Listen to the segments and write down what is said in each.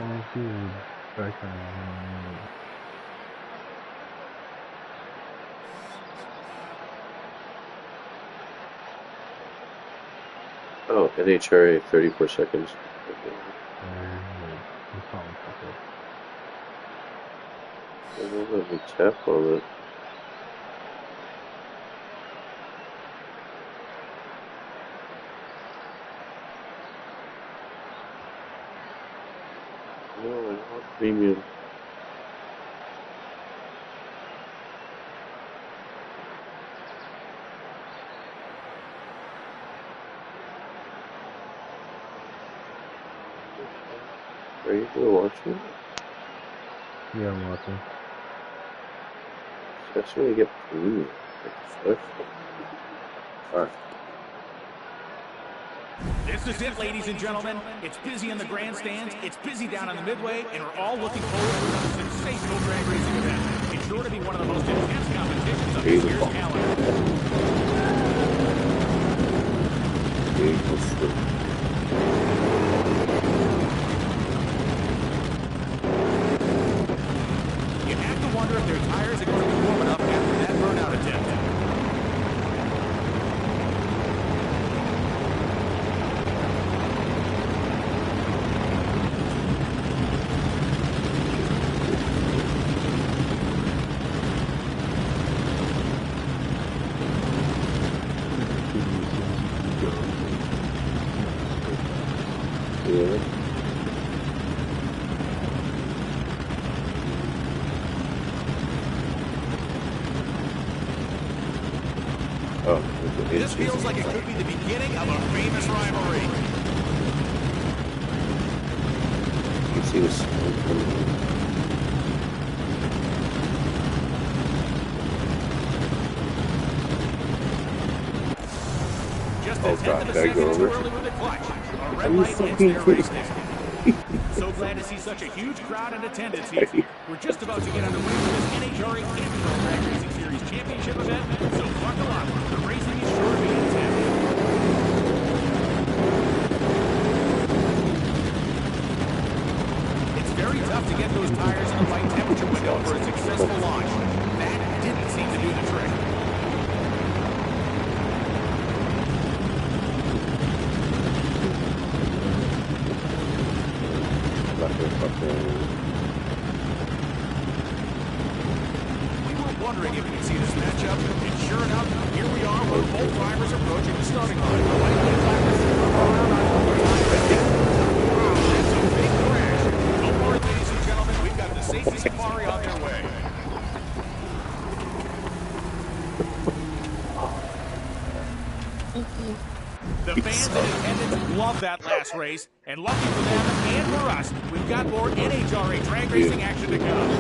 Well, see you back Oh, NHRA 34 seconds. I won't let me tap on it. No, I want premium. Are you gonna watch it? Yeah, I'm watching. That's when you get premium. What the fuck? Alright. This is it, ladies and gentlemen. It's busy in the grandstands, it's busy down on the midway, and we're all looking forward to another sensational drag racing event. It's sure to be one of the most intense competitions of this year's calendar. You have to wonder if their tires are going to be warm enough after that burnout attempt. This feels like it could be the beginning of a famous rivalry. You see this? Just a tenth of a second too early with the clutch. A red light ends their race now. So glad to see such a huge crowd in attendance here. We're just about to get underway with this NHRA Capital Drag Racing Series Championship event, so buckle up. The racing is sure to be intense. It's very tough to get those tires in the right temperature window for a successful launch. That didn't seem to do the trick. Wondering if you can see this matchup, and sure enough, here we are with both drivers approaching the starting line. That's a big crash. Don't worry, ladies and gentlemen, we've got the safety safari on their way. The fans in attendance love that last race, and lucky for them and for us, we've got more NHRA drag racing action to come.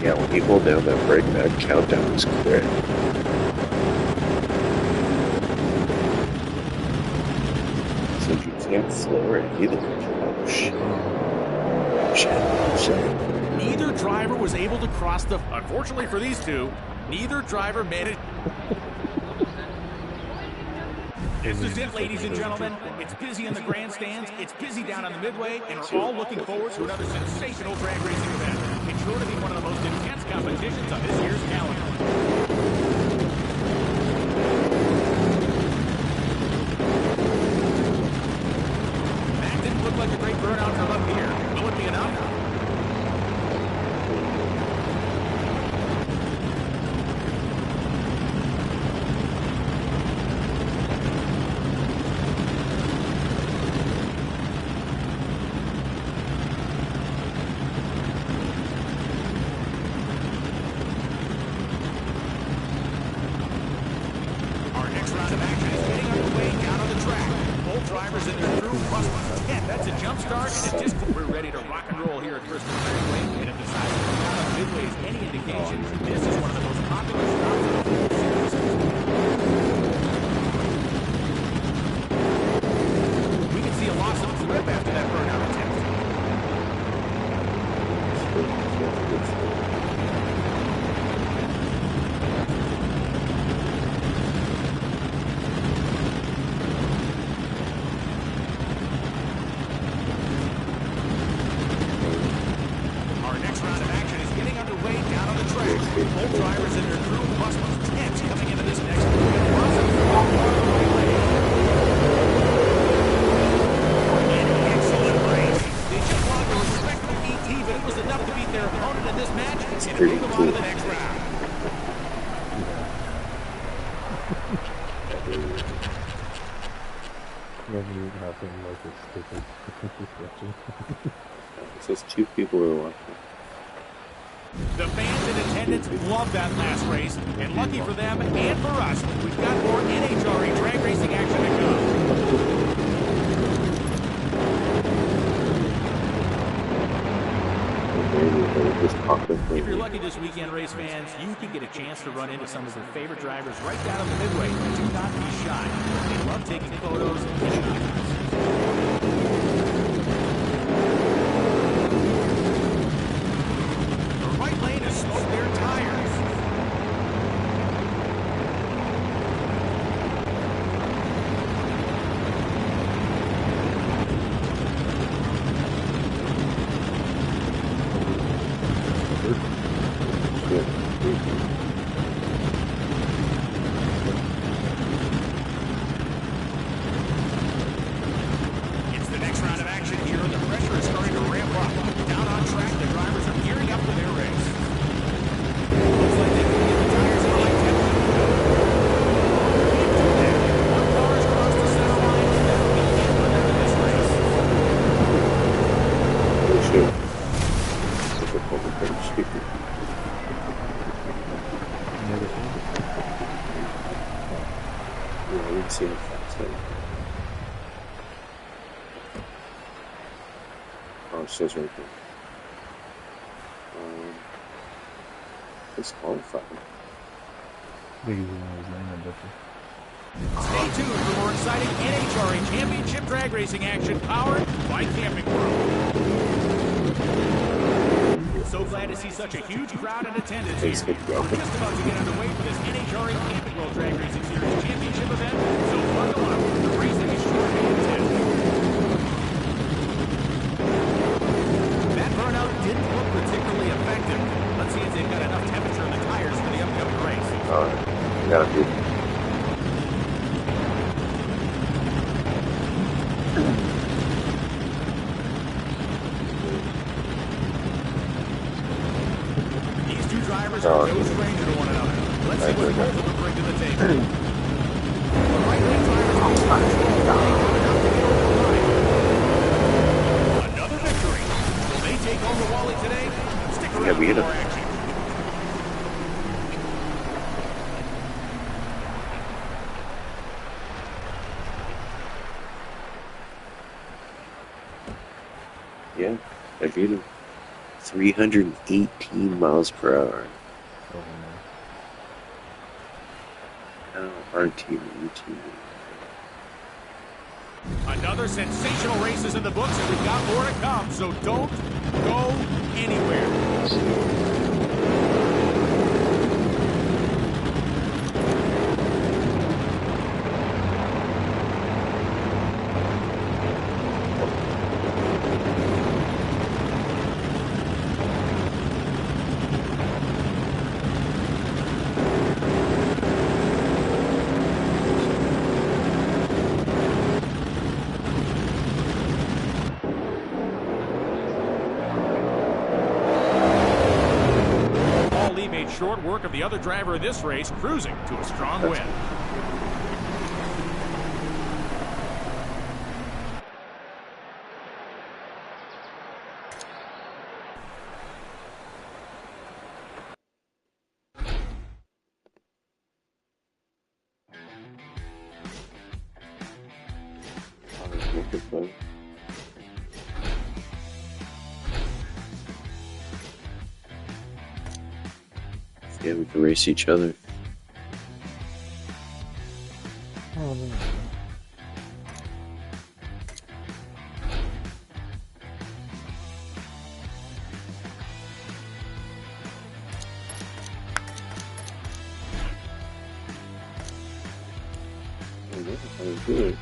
Yeah, when you hold down that brake, that countdown is quick. So you can't slow it either. Oh, shit. Shit. Neither driver was able to cross the... Unfortunately for these two, neither driver managed... This is it, ladies and gentlemen. It's busy in the grandstands, it's busy down on the midway, and we're all looking forward to another sensational drag racing event. It's sure to be one of the most intense competitions on this year's calendar. That didn't look like a great burnout from up here. Will it be enough? whip after that burnout attempt. Our next round of action is getting underway down on the track. Both drivers and their crew must be tense coming into this next pretty cool. The next round. Never happened like this stupid watching. It says 2 people are watching. The fans in attendance love that last race, and lucky for them and for us, we've got more NHRA drag racing action to come. If you're lucky this weekend, race fans, you can get a chance to run into some of your favorite drivers right down in the midway. Do not be shy. They love taking photos and videos. The right lane has smoked their tires. It's the next round of action here, and the pressure is starting to ramp up. Down on track, the drivers are gearing up for their race. Looks like they can get the tires in like 10. One car has crossed the center line, and that'll be it for them in this race. Oh shit. It's a public page. Yeah, I didn't see it fast. Oh, it says right there. Disqualified. Biggest one was laying on Dutcher. Stay tuned for more exciting NHRA Championship drag racing action powered by Camping World. So glad to see such a huge crowd in attendance here. We're just about to get underway for this NHRA Camping World Drag Racing Series Championship event, so buckle up. The racing is sure to be intense. That burnout didn't look particularly effective. Let's see if they've got enough temperature in the tires for the upcoming race. Alright, gotta be. These two drivers are no stranger to one another. Let's see what both of them bring to the table. The right-hand driver is able to control enough to get over the line. Another victory. Will they take home the Wally today? Stick around for more action. Yeah, I beat him. 318 miles per hour. Oh no. Now, our team, your team. Another sensational race is in the books, and we've got more to come, so don't go anywhere. Short work of the other driver of this race, cruising to a strong win. Yeah, we can race each other. Oh no. good.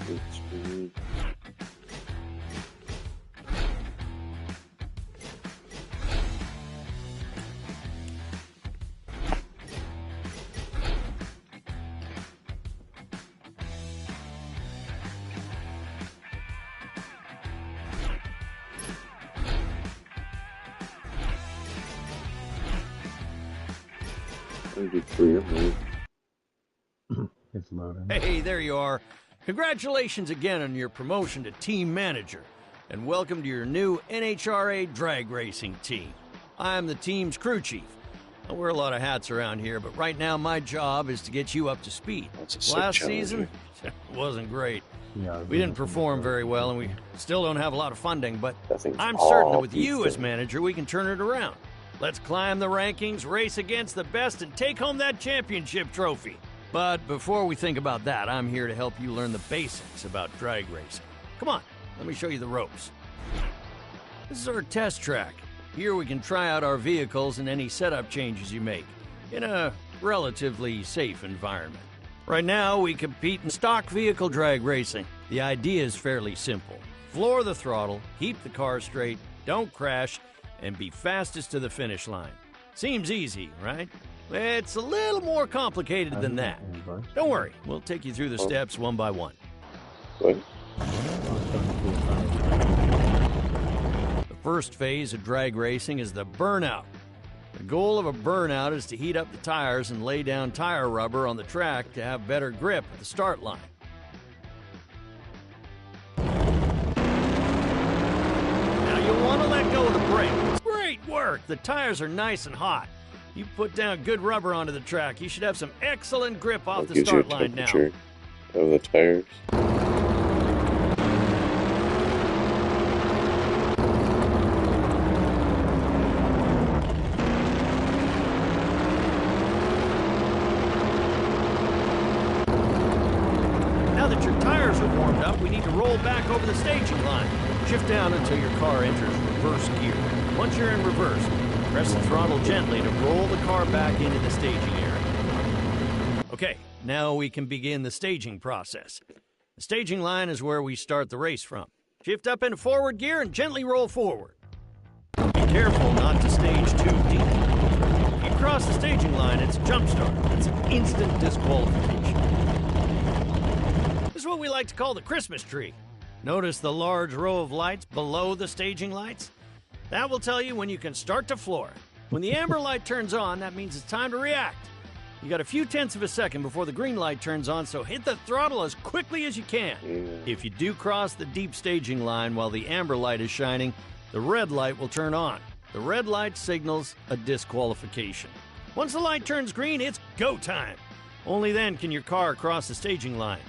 It's good. Good for you, mate. It's loading. Hey, there you are. Congratulations again on your promotion to team manager, and welcome to your new NHRA drag racing team. I'm the team's crew chief. I wear a lot of hats around here, but right now my job is to get you up to speed. Last season wasn't great. Yeah, We didn't perform very well, and we still don't have a lot of funding, but I'm all certain that with you beef as manager, we can turn it around. Let's climb the rankings, race against the best, and take home that championship trophy. But before we think about that, I'm here to help you learn the basics about drag racing. Come on, let me show you the ropes. This is our test track. Here we can try out our vehicles and any setup changes you make in a relatively safe environment. Right now, we compete in stock vehicle drag racing. The idea is fairly simple. Floor the throttle, keep the car straight, don't crash, and be fastest to the finish line. Seems easy, right? It's a little more complicated than that. Don't worry, we'll take you through the steps one by one. What? The first phase of drag racing is the burnout. The goal of a burnout is to heat up the tires and lay down tire rubber on the track to have better grip at the start line. Now you'll want to let go of the brake. Great work! The tires are nice and hot. You put down good rubber onto the track, you should have some excellent grip off the start line now. Of the tires. Now that your tires are warmed up, we need to roll back over the staging line. Shift down until your car enters reverse gear. Once you're in reverse, press the throttle gently to roll the car back into the staging area. Okay, now we can begin the staging process. The staging line is where we start the race from. Shift up into forward gear and gently roll forward. Be careful not to stage too deep. If you cross the staging line, it's a jump start. It's an instant disqualification. This is what we like to call the Christmas tree. Notice the large row of lights below the staging lights? That will tell you when you can start to floor. When the amber light turns on, that means it's time to react. You got a few tenths of a second before the green light turns on, so hit the throttle as quickly as you can. If you do cross the deep staging line while the amber light is shining, the red light will turn on. The red light signals a disqualification. Once the light turns green, it's go time. Only then can your car cross the staging line.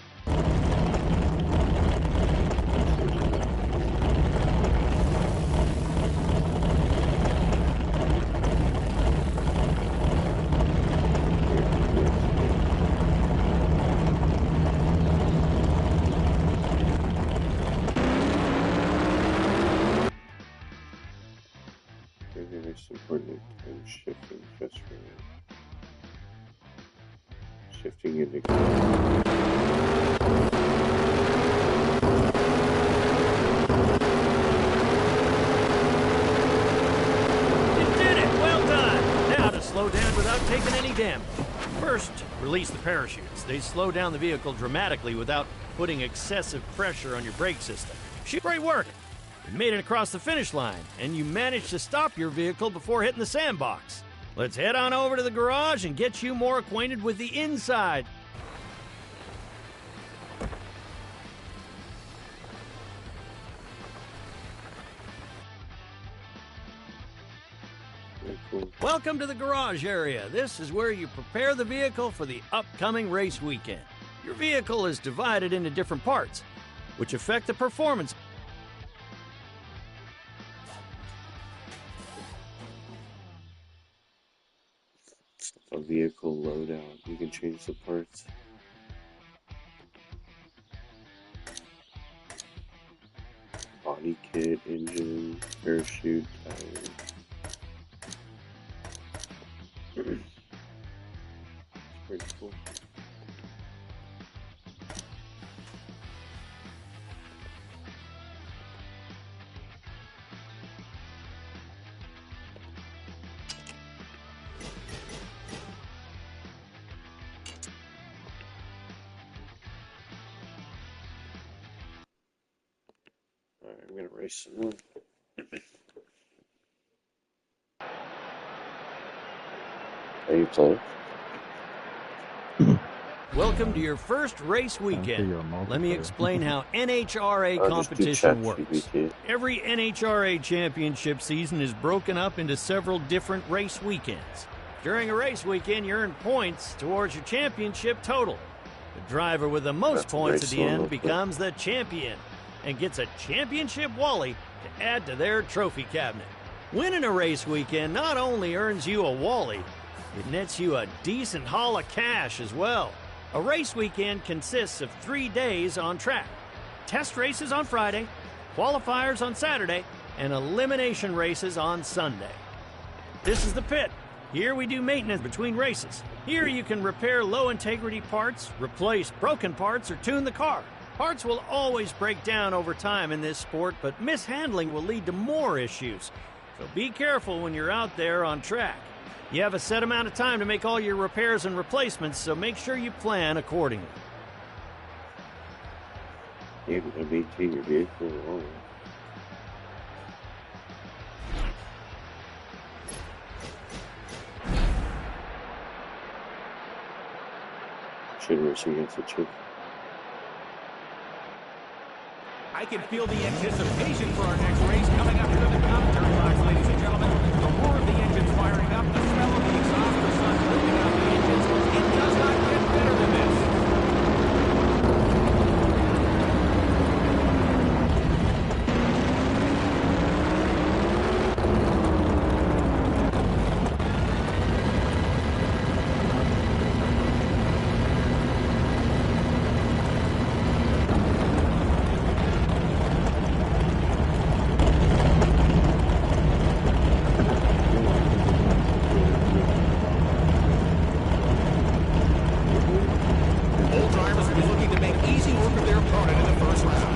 Shifting into Slow down without taking any damage. First, release the parachutes. They slow down the vehicle dramatically without putting excessive pressure on your brake system. Great work! You made it across the finish line, and you managed to stop your vehicle before hitting the sandbox. Let's head on over to the garage and get you more acquainted with the inside. Welcome to the garage area. This is where you prepare the vehicle for the upcoming race weekend. Your vehicle is divided into different parts, which affect the performance. A vehicle loadout. You can change the parts. Body kit, engine, parachute, tires. Pretty cool. Alright, I'm gonna race some more. How you playing? Welcome to your first race weekend. Let me explain how NHRA I'll just do competition works. ChatGPT. Every NHRA championship season is broken up into several different race weekends. During a race weekend, you earn points towards your championship total. The driver with the most That's points at race the one, end okay. becomes the champion and gets a championship Wally to add to their trophy cabinet. Winning a race weekend not only earns you a Wally, it nets you a decent haul of cash as well. A race weekend consists of 3 days on track. Test races on Friday, qualifiers on Saturday, and elimination races on Sunday. This is the pit. Here we do maintenance between races. Here you can repair low-integrity parts, replace broken parts, or tune the car. Parts will always break down over time in this sport, but mishandling will lead to more issues. So be careful when you're out there on track. You have a set amount of time to make all your repairs and replacements, so make sure you plan accordingly. You can MBT your vehicle alone. Should race against the chick. I can feel the anticipation for our next race coming up here in the commentary box, ladies and gentlemen. The roar of the engines firing up, the smell of the exhaust of the sun lifting out the engines. It does not get better than this. Both drivers will be looking to make easy work of their opponent in the first round.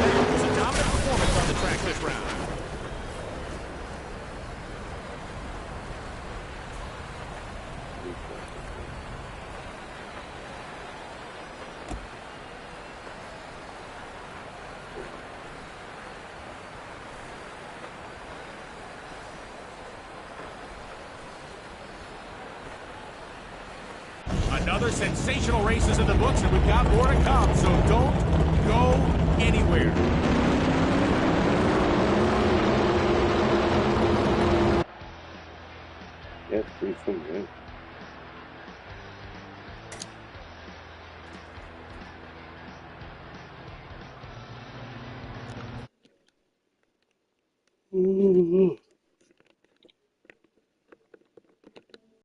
That was a dominant performance on the track this round. Another sensational race is in the books, and we've got more to come, so don't go anywhere. Yeah, it's pretty fun, man. Mm-hmm.